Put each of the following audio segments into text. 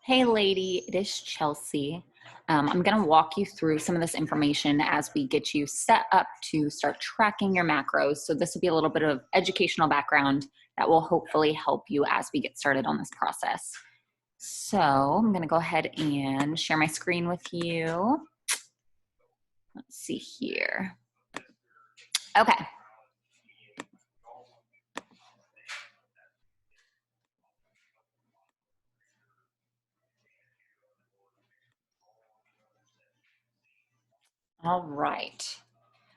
Hey lady, it is Chelsea. I'm gonna walk you through some of this information as we get you set up to start tracking your macros. So this will be a little bit of educational background that will hopefully help you as we get started on this process. So I'm gonna go ahead and share my screen with you. Let's see here. Okay. All right.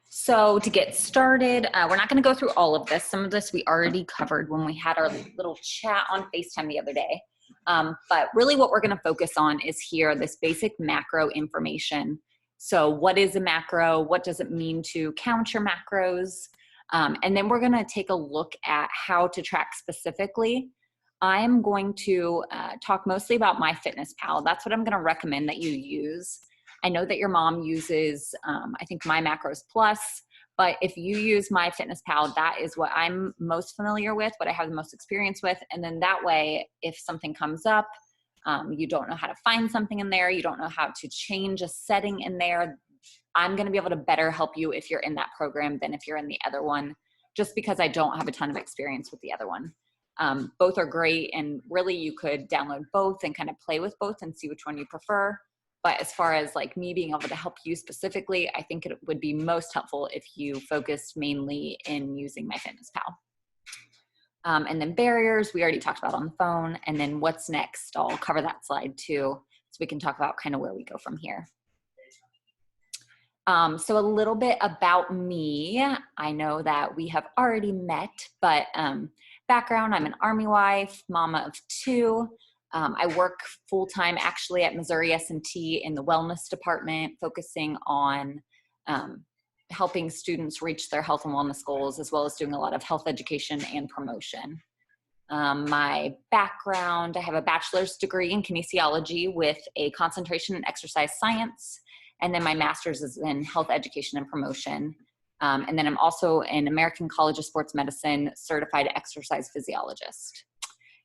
So to get started, we're not going to go through all of this. Some of this we already covered when we had our little chat on FaceTime the other day. But really what we're going to focus on is here, this basic macro information. So what is a macro? What does it mean to count your macros? And then we're going to take a look at how to track specifically. I'm going to talk mostly about MyFitnessPal. That's what I'm going to recommend that you use. I know that your mom uses, I think, My Macros Plus, but if you use MyFitnessPal, that is what I'm most familiar with, what I have the most experience with. And then that way, if something comes up, you don't know how to find something in there, you don't know how to change a setting in there, I'm going to be able to better help you if you're in that program than if you're in the other one, just because I don't have a ton of experience with the other one. Both are great, and really you could download both and kind of play with both and see which one you prefer. But as far as like me being able to help you specifically, I think it would be most helpful if you focused mainly in using MyFitnessPal. And then barriers, we already talked about on the phone. And then what's next, I'll cover that slide too, so we can talk about kind of where we go from here. So a little bit about me. I know that we have already met, but background, I'm an Army wife, mama of two. I work full-time actually at Missouri S&T in the wellness department, focusing on helping students reach their health and wellness goals, as well as doing a lot of health education and promotion. My background, I have a bachelor's degree in kinesiology with a concentration in exercise science, and then my master's is in health education and promotion. And then I'm also an American College of Sports Medicine certified exercise physiologist.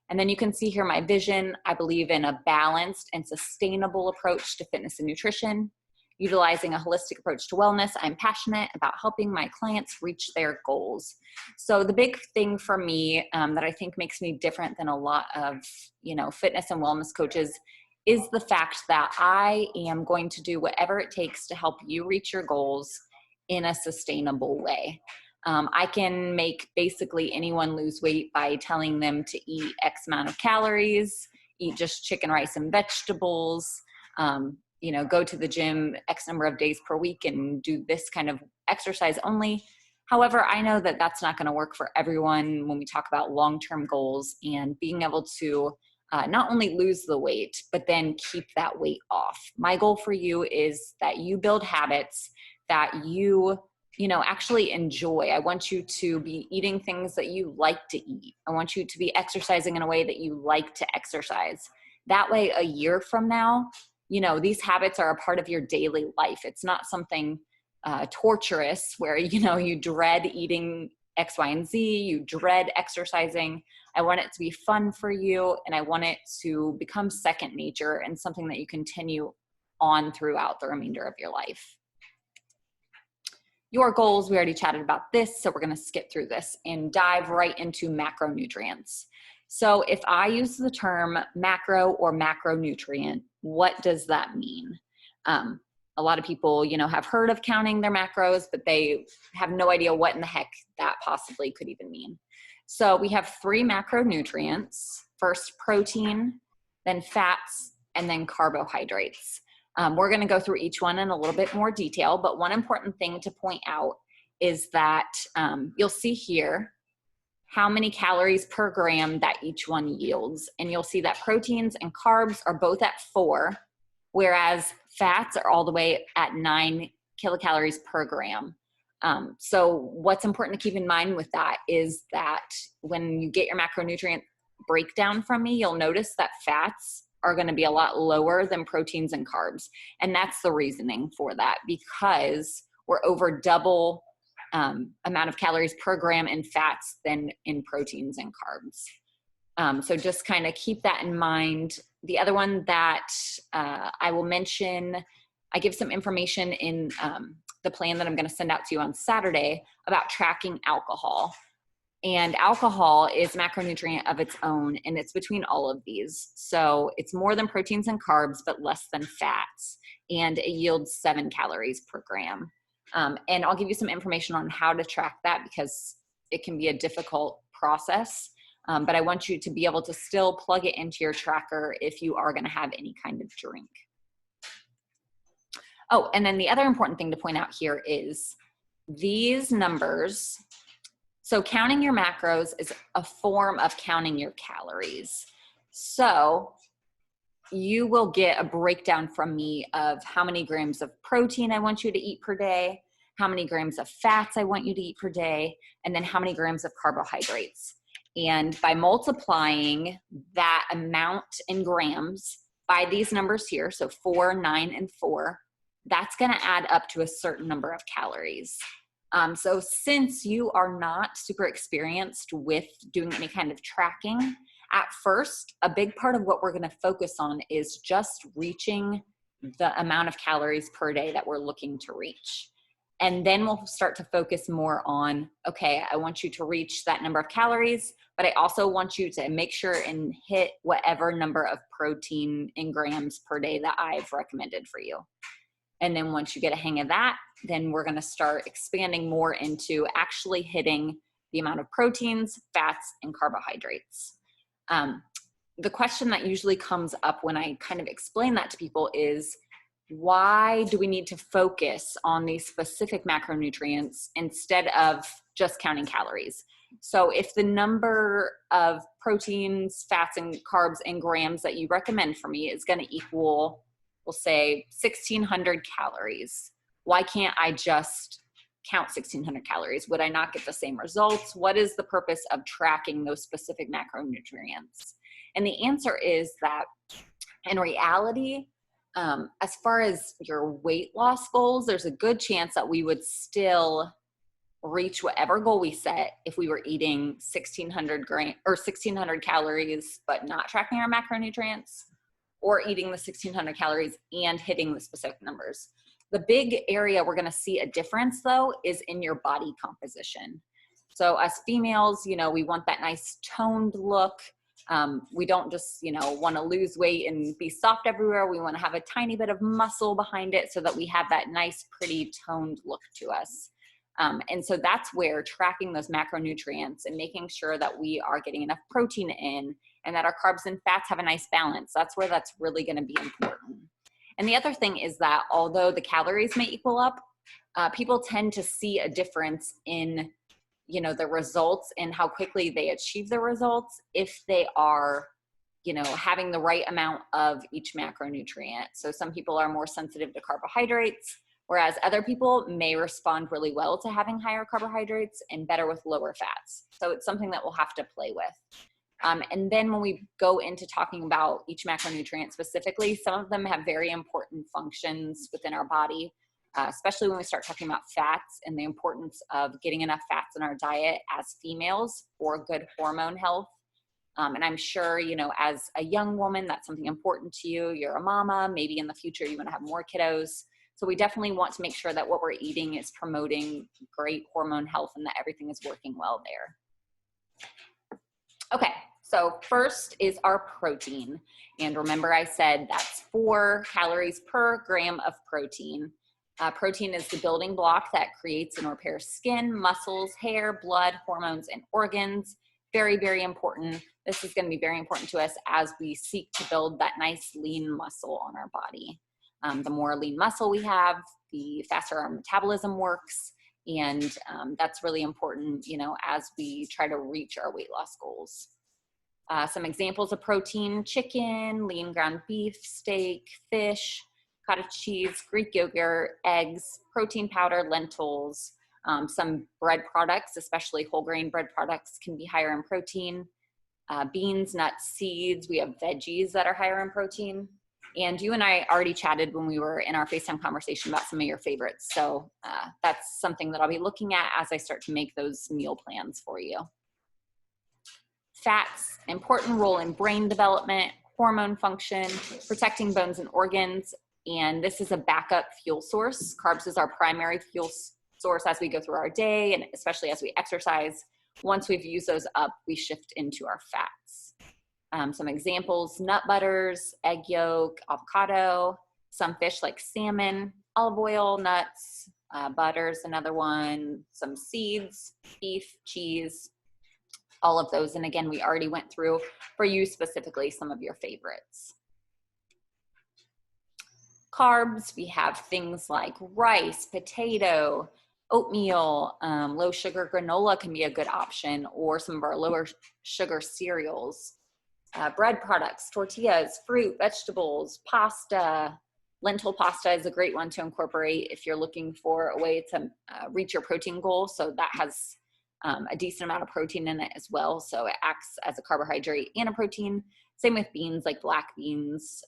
And then you can see here my vision. I believe in a balanced and sustainable approach to fitness and nutrition. Utilizing a holistic approach to wellness, I'm passionate about helping my clients reach their goals. So the big thing for me that I think makes me different than a lot of fitness and wellness coaches is the fact that I am going to do whatever it takes to help you reach your goals in a sustainable way. I can make basically anyone lose weight by telling them to eat X amount of calories, eat just chicken, rice, and vegetables, go to the gym X number of days per week and do this kind of exercise only. However, I know that that's not going to work for everyone when we talk about long-term goals and being able to not only lose the weight, but then keep that weight off. My goal for you is that you build habits that you actually enjoy. I want you to be eating things that you like to eat. I want you to be exercising in a way that you like to exercise. That way, a year from now, these habits are a part of your daily life. It's not something torturous where, you dread eating X, Y, and Z, you dread exercising. I want it to be fun for you, and I want it to become second nature and something that you continue on throughout the remainder of your life. Your goals, we already chatted about this, so we're going to skip through this and dive right into macronutrients. So if I use the term macro or macronutrient, what does that mean? A lot of people, have heard of counting their macros, but they have no idea what in the heck that possibly could even mean. So we have three macronutrients: first protein, then fats, and then carbohydrates. We're going to go through each one in a little bit more detail, but one important thing to point out is that you'll see here how many calories per gram that each one yields. And you'll see that proteins and carbs are both at 4, whereas fats are all the way at 9 kilocalories per gram. So what's important to keep in mind with that is that when you get your macronutrient breakdown from me, you'll notice that fats are going to be a lot lower than proteins and carbs. And that's the reasoning for that, because we're over double amount of calories per gram in fats than in proteins and carbs. So just kind of keep that in mind The other one that I will mention, I give some information in the plan that I'm going to send out to you on Saturday about tracking alcohol. And alcohol is macronutrient of its own, and it's between all of these. So it's more than proteins and carbs, but less than fats, and it yields 7 calories per gram. And I'll give you some information on how to track that because it can be a difficult process. But I want you to be able to still plug it into your tracker if you are going to have any kind of drink. Oh, and then the other important thing to point out here is these numbers. So counting your macros is a form of counting your calories. So you will get a breakdown from me of how many grams of protein I want you to eat per day, how many grams of fats I want you to eat per day, and then how many grams of carbohydrates. And by multiplying that amount in grams by these numbers here, so 4, 9, and 4, that's going to add up to a certain number of calories. So since you are not super experienced with doing any kind of tracking, at first, a big part of what we're going to focus on is just reaching the amount of calories per day that we're looking to reach. And then we'll start to focus more on, okay, I want you to reach that number of calories, but I also want you to make sure and hit whatever number of protein in grams per day that I've recommended for you. And then once you get a hang of that, then we're going to start expanding more into actually hitting the amount of proteins, fats, and carbohydrates. The question that usually comes up when I kind of explain that to people is, why do we need to focus on these specific macronutrients instead of just counting calories? So if the number of proteins, fats, and carbs in grams that you recommend for me is going to equal, we'll say 1,600 calories, why can't I just count 1,600 calories? Would I not get the same results? What is the purpose of tracking those specific macronutrients? And the answer is that in reality, as far as your weight loss goals, there's a good chance that we would still reach whatever goal we set if we were eating 1,600 calories, but not tracking our macronutrients, or eating the 1,600 calories and hitting the specific numbers. The big area we're going to see a difference though is in your body composition. So as females, we want that nice toned look. We don't just, want to lose weight and be soft everywhere. We want to have a tiny bit of muscle behind it so that we have that nice, pretty toned look to us. And so that's where tracking those macronutrients and making sure that we are getting enough protein in and that our carbs and fats have a nice balance, that's where that's really going to be important. And the other thing is that although the calories may equal up, people tend to see a difference in the results and how quickly they achieve the results if they are, having the right amount of each macronutrient. So some people are more sensitive to carbohydrates, whereas other people may respond really well to having higher carbohydrates and better with lower fats. So it's something that we'll have to play with. And then when we go into talking about each macronutrient specifically, some of them have very important functions within our body. Especially when we start talking about fats and the importance of getting enough fats in our diet as females for good hormone health. And I'm sure, as a young woman, that's something important to you. You're a mama, maybe in the future you want to have more kiddos. So we definitely want to make sure that what we're eating is promoting great hormone health and that everything is working well there. Okay, so first is our protein. And remember I said that's 4 calories per gram of protein. Protein is the building block that creates and repairs skin, muscles, hair, blood, hormones, and organs. Very, very important. This is going to be very important to us as we seek to build that nice lean muscle on our body. The more lean muscle we have, the faster our metabolism works. And that's really important, as we try to reach our weight loss goals. Some examples of protein: chicken, lean ground beef, steak, fish, cottage cheese, Greek yogurt, eggs, protein powder, lentils. Some bread products, especially whole grain bread products, can be higher in protein. Beans, nuts, seeds. We have veggies that are higher in protein. And you and I already chatted when we were in our FaceTime conversation about some of your favorites. So that's something that I'll be looking at as I start to make those meal plans for you. Fats, important role in brain development, hormone function, protecting bones and organs. And this is a backup fuel source. Carbs is our primary fuel source as we go through our day, and especially as we exercise. Once we've used those up, we shift into our fats. Some examples: nut butters, egg yolk, avocado, some fish like salmon, olive oil, nuts, butter's another one, some seeds, beef, cheese, all of those. And again, we already went through for you specifically some of your favorites. Carbs, we have things like rice, potato, oatmeal, low sugar granola can be a good option, or some of our lower sugar cereals. Bread products, tortillas, fruit, vegetables, pasta. Lentil pasta is a great one to incorporate if you're looking for a way to reach your protein goal. So that has a decent amount of protein in it as well. So it acts as a carbohydrate and a protein. Same with beans like black beans,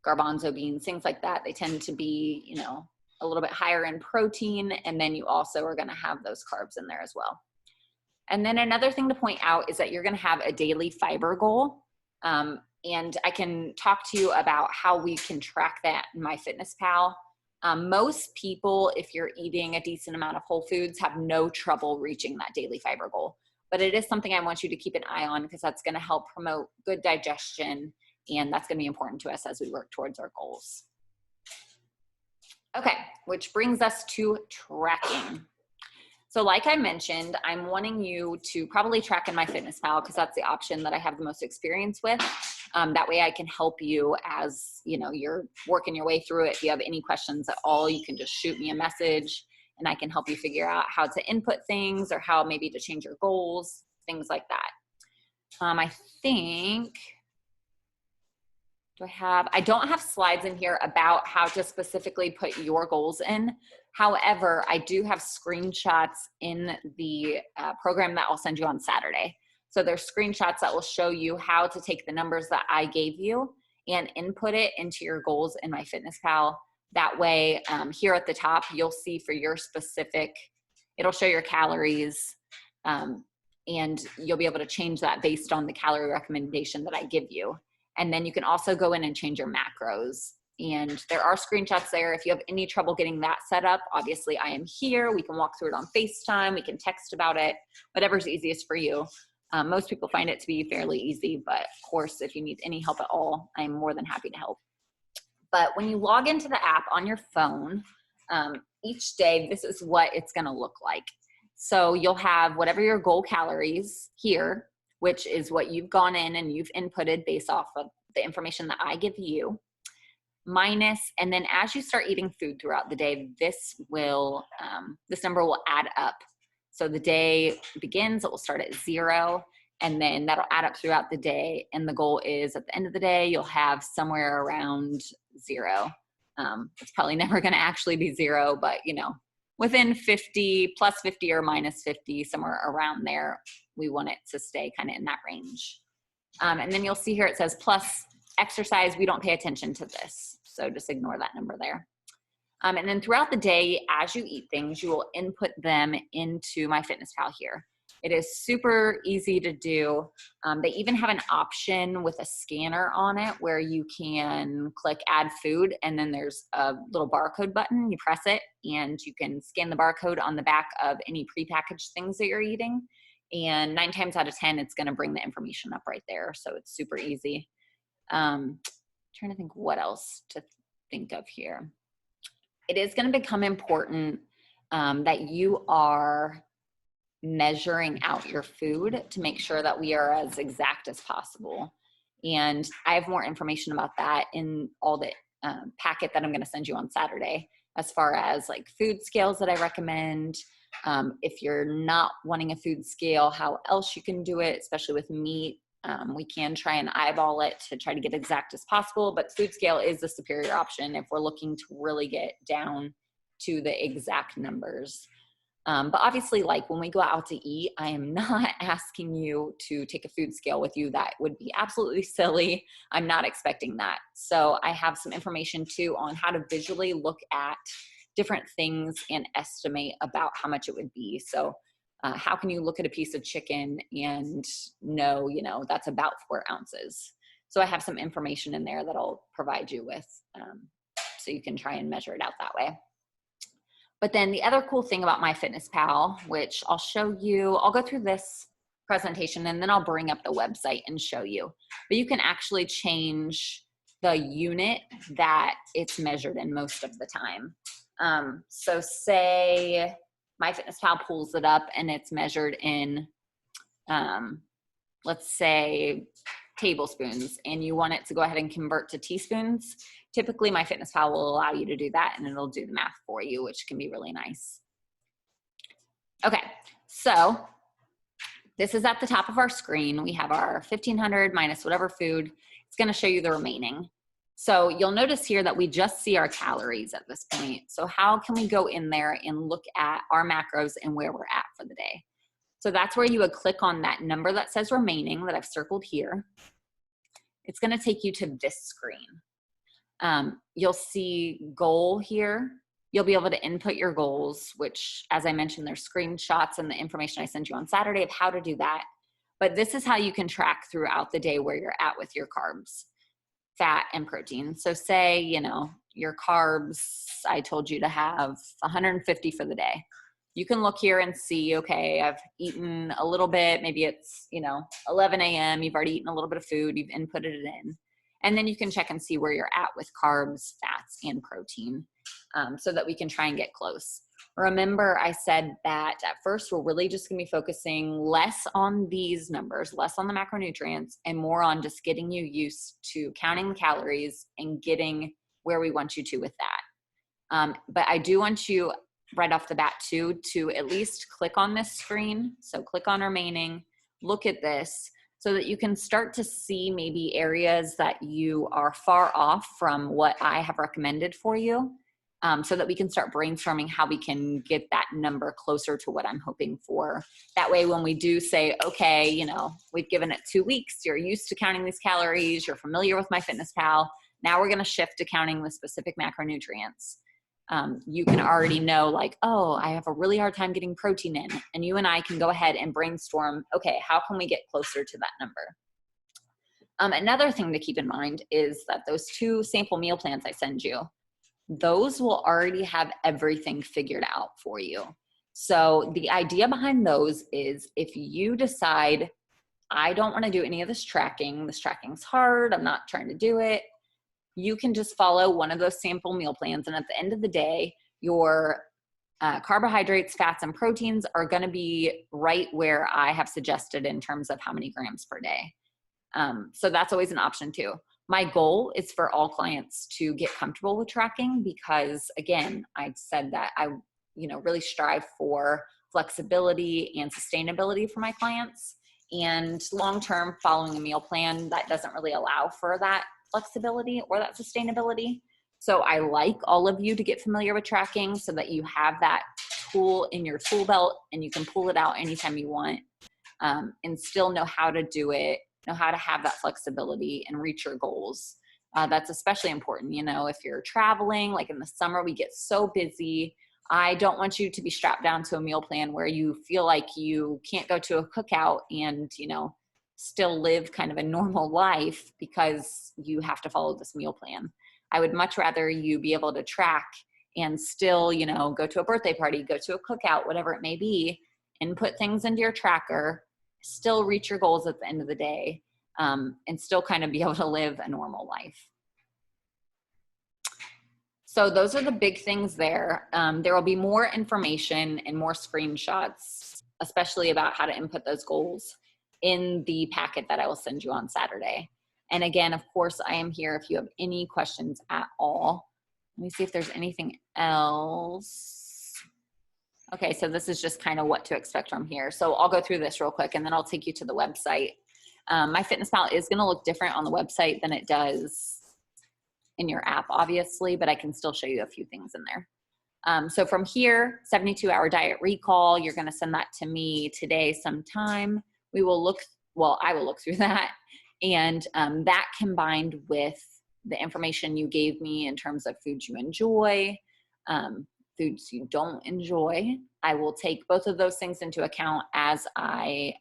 garbanzo beans, things like that. They tend to be, you know, a little bit higher in protein. And then you also are going to have those carbs in there as well. And then another thing to point out is that you're going to have a daily fiber goal. And I can talk to you about how we can track that in MyFitnessPal. Most people, if you're eating a decent amount of whole foods, have no trouble reaching that daily fiber goal. But it is something I want you to keep an eye on, because that's going to help promote good digestion, and that's going to be important to us as we work towards our goals. Okay, which brings us to tracking. So like I mentioned, I'm wanting you to probably track in MyFitnessPal, because that's the option that I have the most experience with. That way I can help you as, you know, you're working your way through it. If you have any questions at all, you can just shoot me a message and I can help you figure out how to input things or how maybe to change your goals, things like that. I think, I don't have slides in here about how to specifically put your goals in. However, I do have screenshots in the program that I'll send you on Saturday. So there's screenshots that will show you how to take the numbers that I gave you and input it into your goals in MyFitnessPal. That way, here at the top, you'll see for your specific, it'll show your calories, and you'll be able to change that based on the calorie recommendation that I give you. And then you can also go in and change your macros. And there are screenshots there. If you have any trouble getting that set up, obviously I am here. We can walk through it on FaceTime. We can text about it, whatever's easiest for you. Most people find it to be fairly easy, but of course, if you need any help at all, I'm more than happy to help. But when you log into the app on your phone, each day, this is what it's gonna look like. So you'll have whatever your goal calories here, which is what you've gone in and you've inputted based off of the information that I give you, minus, and then as you start eating food throughout the day, this number will add up. So the day begins, it will start at 0, and then that'll add up throughout the day. And the goal is at the end of the day, you'll have somewhere around 0. It's probably never going to actually be 0, but you know, within 50, plus 50 or minus 50, somewhere around there, we want it to stay kind of in that range. And then you'll see here it says plus exercise. We don't pay attention to this, so just ignore that number there. And then throughout the day, as you eat things, you will input them into MyFitnessPal here. It is super easy to do. They even have an option with a scanner on it where you can click add food, and then there's a little barcode button. You press it and you can scan the barcode on the back of any prepackaged things that you're eating. And 9 times out of 10, it's gonna bring the information up right there. So it's super easy. Trying to think what else to think of here. It is going to become important that you are measuring out your food to make sure that we are as exact as possible. And I have more information about that in all the packet that I'm going to send you on Saturday, as far as like food scales that I recommend. If you're not wanting a food scale, how else you can do it, especially with meat. We can try and eyeball it to try to get exact as possible, but food scale is the superior option if we're looking to really get down to the exact numbers. But obviously, like when we go out to eat, I am not asking you to take a food scale with you. That would be absolutely silly. I'm not expecting that. So I have some information too on how to visually look at different things and estimate about how much it would be. So how can you look at a piece of chicken and know, you know, that's about 4 ounces? So I have some information in there that I'll provide you with, so you can try and measure it out that way. But then the other cool thing about MyFitnessPal, which I'll show you, I'll go through this presentation and then I'll bring up the website and show you. But you can actually change the unit that it's measured in most of the time. So say MyFitnessPal pulls it up and it's measured in, let's say, tablespoons, and you want it to go ahead and convert to teaspoons. Typically MyFitnessPal will allow you to do that, and it'll do the math for you, which can be really nice. Okay, so this is at the top of our screen. We have our 1,500 minus whatever food. It's gonna show you the remaining. So you'll notice here that we just see our calories at this point. So how can we go in there and look at our macros and where we're at for the day? So that's where you would click on that number that says remaining that I've circled here. It's gonna take you to this screen. You'll see goal here. You'll be able to input your goals, which, as I mentioned, there's screenshots and the information I sent you on Saturday of how to do that. But this is how you can track throughout the day where you're at with your carbs, fat, and protein. So say, your carbs, I told you to have 150 for the day. You can look here and see, okay, I've eaten a little bit, maybe it's, 11 a.m., you've already eaten a little bit of food, you've inputted it in. And then you can check and see where you're at with carbs, fats, and protein, so that we can try and get close. Remember, I said that at first we're really just gonna be focusing less on these numbers, less on the macronutrients, and more on just getting you used to counting the calories and getting where we want you to with that. But I do want you right off the bat too to at least click on this screen. So click on remaining, look at this, so that you can start to see maybe areas that you are far off from what I have recommended for you, so that we can start brainstorming how we can get that number closer to what I'm hoping for. That way, when we do say, okay, we've given it 2 weeks, you're used to counting these calories, you're familiar with MyFitnessPal, now we're gonna shift to counting the specific macronutrients. You can already know, like, oh, I have a really hard time getting protein in. And you and I can go ahead and brainstorm, okay, how can we get closer to that number? Another thing to keep in mind is that those 2 sample meal plans I send you, those will already have everything figured out for you. So the idea behind those is if you decide, I don't want to do any of this tracking's hard, I'm not trying to do it, you can just follow one of those sample meal plans. And at the end of the day, your carbohydrates, fats, and proteins are going to be right where I have suggested in terms of how many grams per day. So that's always an option too. My goal is for all clients to get comfortable with tracking because, again, I said that I really strive for flexibility and sustainability for my clients. And long-term, following a meal plan that doesn't really allow for that flexibility or that sustainability. So I like all of you to get familiar with tracking so that you have that tool in your tool belt and you can pull it out anytime you want, and still know how to do it, know how to have that flexibility and reach your goals. That's especially important, if you're traveling, like in the summer, we get so busy. I don't want you to be strapped down to a meal plan where you feel like you can't go to a cookout and, still live kind of a normal life because you have to follow this meal plan. I would much rather you be able to track and still, go to a birthday party, go to a cookout, whatever it may be, and put things into your tracker, still reach your goals at the end of the day, and still kind of be able to live a normal life. So those are the big things there. There will be more information and more screenshots, especially about how to input those goals in the packet that I will send you on Saturday. And again, of course, I am here if you have any questions at all. Let me see if there's anything else. Okay, so this is just kind of what to expect from here. So I'll go through this real quick and then I'll take you to the website. MyFitnessPal is gonna look different on the website than it does in your app, obviously, but I can still show you a few things in there. So from here, 72-hour diet recall, you're gonna send that to me today sometime. I will look through that. And that combined with the information you gave me in terms of foods you enjoy, foods you don't enjoy. I will take both of those things into account as I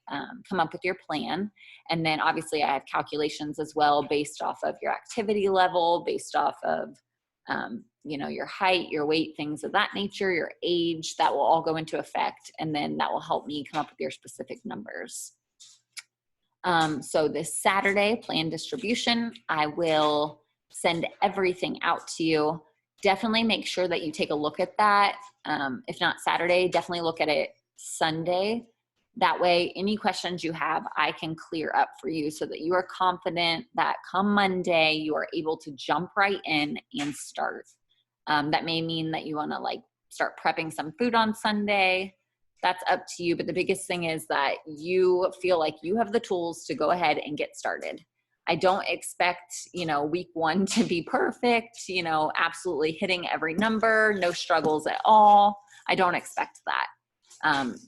come up with your plan. And then obviously I have calculations as well based off of your activity level, based off of, you know, your height, your weight, things of that nature, your age, that will all go into effect. And then that will help me come up with your specific numbers. So this Saturday, plan distribution, I will send everything out to you. Definitely make sure that you take a look at that. If not Saturday, definitely look at it Sunday. That way, any questions you have, I can clear up for you so that you are confident that come Monday, you are able to jump right in and start. That may mean that you want to like start prepping some food on Sunday. That's up to you. But the biggest thing is that you feel like you have the tools to go ahead and get started. I don't expect, you know, week one to be perfect, you know, absolutely hitting every number, no struggles at all. I don't expect that.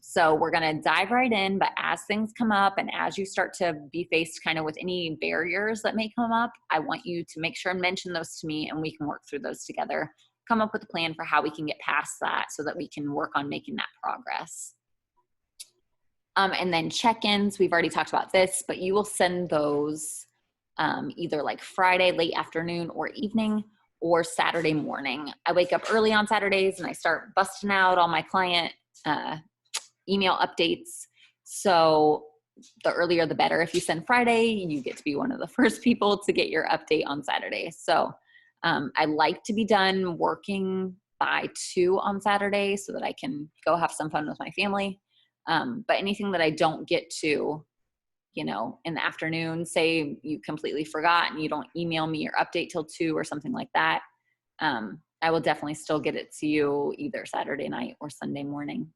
So we're going to dive right in, but as things come up and as you start to be faced kind of with any barriers that may come up, I want you to make sure and mention those to me and we can work through those together, come up with a plan for how we can get past that so that we can work on making that progress. And then check-ins, we've already talked about this, but you will send those either like Friday, late afternoon or evening, or Saturday morning. I wake up early on Saturdays and I start busting out all my client email updates. So the earlier the better. If you send Friday, you get to be one of the first people to get your update on Saturday. So I like to be done working by 2 on Saturday so that I can go have some fun with my family. But anything that I don't get to, you know, in the afternoon, say you completely forgot and you don't email me your update till 2 or something like that, I will definitely still get it to you either Saturday night or Sunday morning.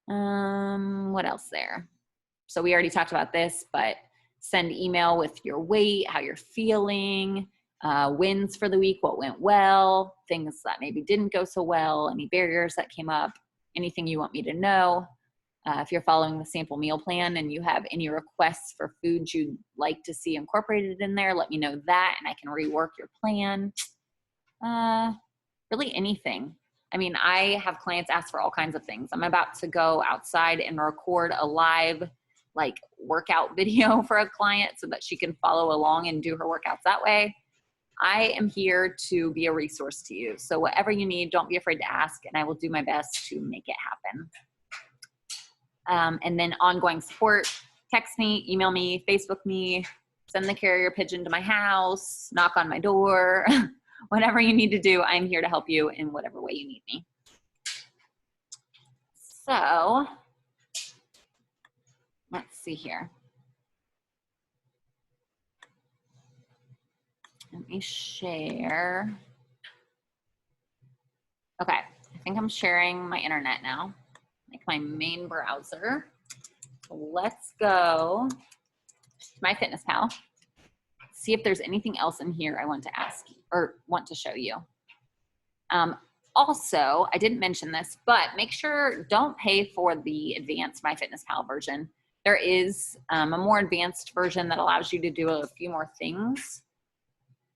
What else there? So we already talked about this, but send email with your weight, how you're feeling, wins for the week, what went well, things that maybe didn't go so well, any barriers that came up, anything you want me to know. If you're following the sample meal plan and you have any requests for foods you'd like to see incorporated in there, let me know that and I can rework your plan. Really anything. I mean, I have clients ask for all kinds of things. I'm about to go outside and record a live like workout video for a client so that she can follow along and do her workouts that way. I am here to be a resource to you. So whatever you need, don't be afraid to ask and I will do my best to make it happen. And then ongoing support, text me, email me, Facebook me, send the carrier pigeon to my house, knock on my door, whatever you need to do, I'm here to help you in whatever way you need me. So let's see here. Let me share. Okay, I think I'm sharing my internet now. Like my main browser. Let's go to MyFitnessPal. See if there's anything else in here I want to ask you or want to show you. Also, I didn't mention this, but make sure don't pay for the advanced MyFitnessPal version. There is a more advanced version that allows you to do a few more things,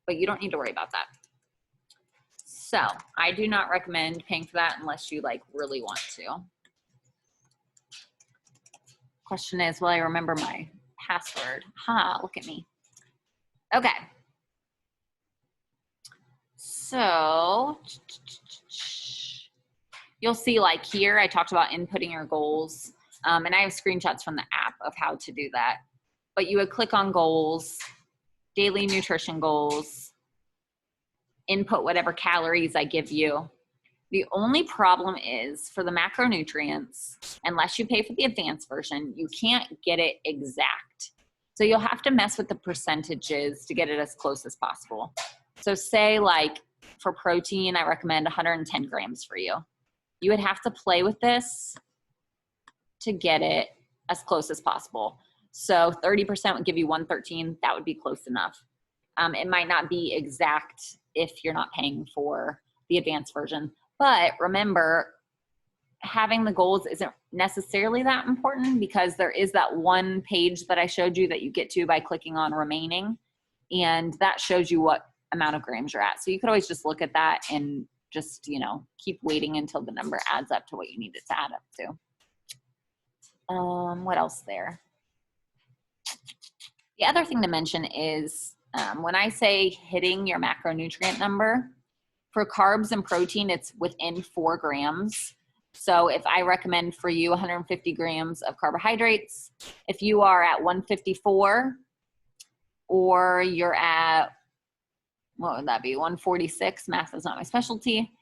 but you don't need to worry about that. So I do not recommend paying for that unless you like really want to. Question is, will I remember my password? Look at me. Okay. So you'll see like here, I talked about inputting your goals. And I have screenshots from the app of how to do that. But you would click on goals, daily nutrition goals, input whatever calories I give you. The only problem is for the macronutrients, unless you pay for the advanced version, you can't get it exact. So you'll have to mess with the percentages to get it as close as possible. So say like for protein, I recommend 110 grams for you. You would have to play with this to get it as close as possible. So 30% would give you 113. That would be close enough. It might not be exact if you're not paying for the advanced version. But remember, having the goals isn't necessarily that important because there is that one page that I showed you that you get to by clicking on remaining. And that shows you what amount of grams you're at. So you could always just look at that and just, you know, keep waiting until the number adds up to what you need it to add up to. What else there? The other thing to mention is when I say hitting your macronutrient number, for carbs and protein, it's within 4 grams. So if I recommend for you 150 grams of carbohydrates, if you are at 154 or you're at, what would that be, 146, math is not my specialty,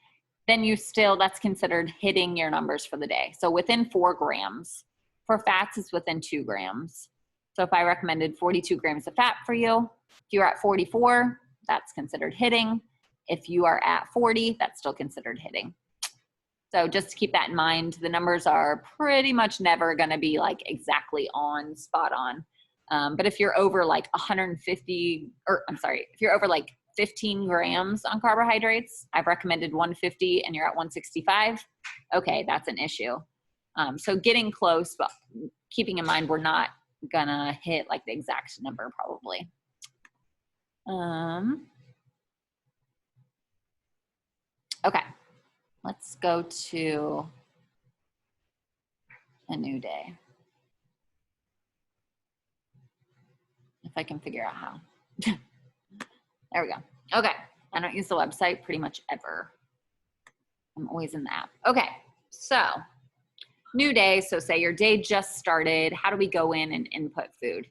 then you still, that's considered hitting your numbers for the day. So within 4 grams. For fats, it's within 2 grams. So if I recommended 42 grams of fat for you, if you're at 44, that's considered hitting. If you are at 40, that's still considered hitting. So just to keep that in mind, the numbers are pretty much never going to be like exactly on, spot on. But if you're over like 150, or I'm sorry, if you're over like 15 grams on carbohydrates, I've recommended 150 and you're at 165, okay, that's an issue. So getting close, but keeping in mind we're not gonna hit like the exact number probably. Okay, let's go to a new day. If I can figure out how. There we go. Okay, I don't use the website pretty much ever. I'm always in the app. Okay, so new day. So say your day just started. How do we go in and input food?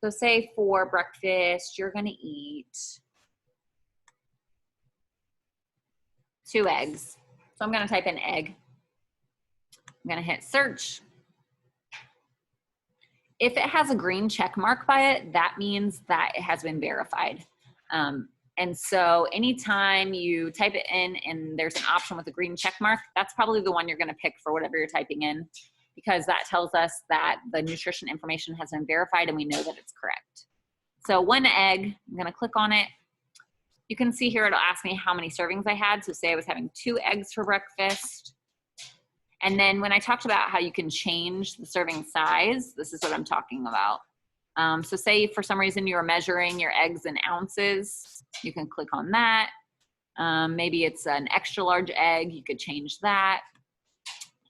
So say for breakfast, you're gonna eat 2 eggs. So I'm gonna type in egg. I'm gonna hit search. If it has a green check mark by it, that means that it has been verified. And so anytime you type it in and there's an option with a green check mark, that's probably the one you're gonna pick for whatever you're typing in, because that tells us that the nutrition information has been verified and we know that it's correct. So 1 egg, I'm gonna click on it. You can see here, it'll ask me how many servings I had. So say I was having 2 eggs for breakfast. And then when I talked about how you can change the serving size, this is what I'm talking about. So say for some reason you were measuring your eggs in ounces, you can click on that. Maybe it's an extra large egg, you could change that.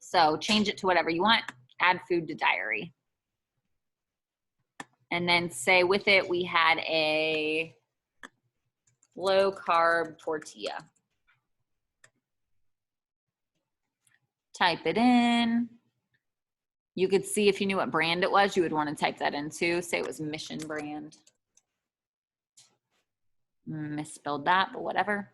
So change it to whatever you want, add food to diary. And then say with it, we had a low carb tortilla. Type it in. You could see if you knew what brand it was, you would want to type that in too. Say it was Mission brand. Misspelled that, but whatever.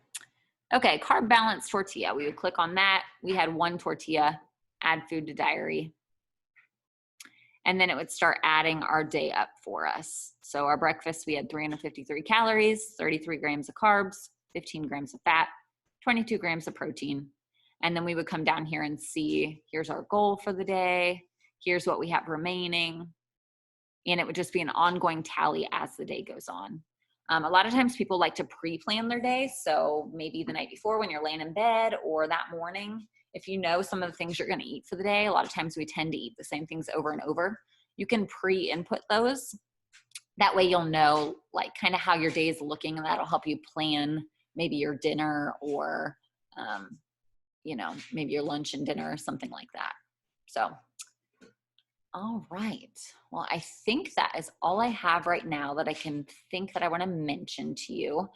Okay, carb balanced tortilla. We would click on that. We had 1 tortilla, add food to diary. And then it would start adding our day up for us. So our breakfast, we had 353 calories, 33 grams of carbs, 15 grams of fat, 22 grams of protein. And then we would come down here and see, here's our goal for the day. Here's what we have remaining. And it would just be an ongoing tally as the day goes on. A lot of times people like to pre-plan their day. So maybe the night before when you're laying in bed, or that morning, if you know some of the things you're going to eat for the day, a lot of times we tend to eat the same things over and over. You can pre-input those. That way you'll know like kind of how your day is looking, and that'll help you plan maybe your dinner or, you know, maybe your lunch and dinner or something like that. So, all right. Well, I think that is all I have right now that I can think that I want to mention to you.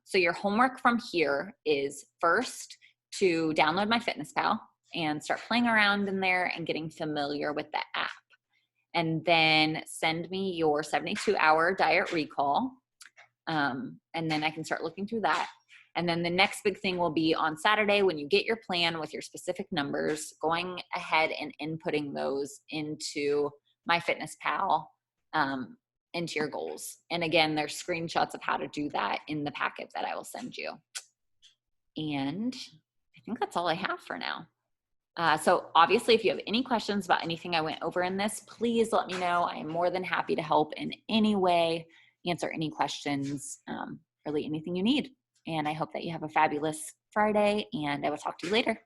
So your homework from here is first to download MyFitnessPal and start playing around in there and getting familiar with the app. And then send me your 72-hour diet recall. And then I can start looking through that. And then the next big thing will be on Saturday when you get your plan with your specific numbers, going ahead and inputting those into MyFitnessPal, into your goals. And again, there's screenshots of how to do that in the packet that I will send you. And I think that's all I have for now. So obviously, if you have any questions about anything I went over in this, please let me know. I am more than happy to help in any way, answer any questions, really anything you need. And I hope that you have a fabulous Friday, and I will talk to you later.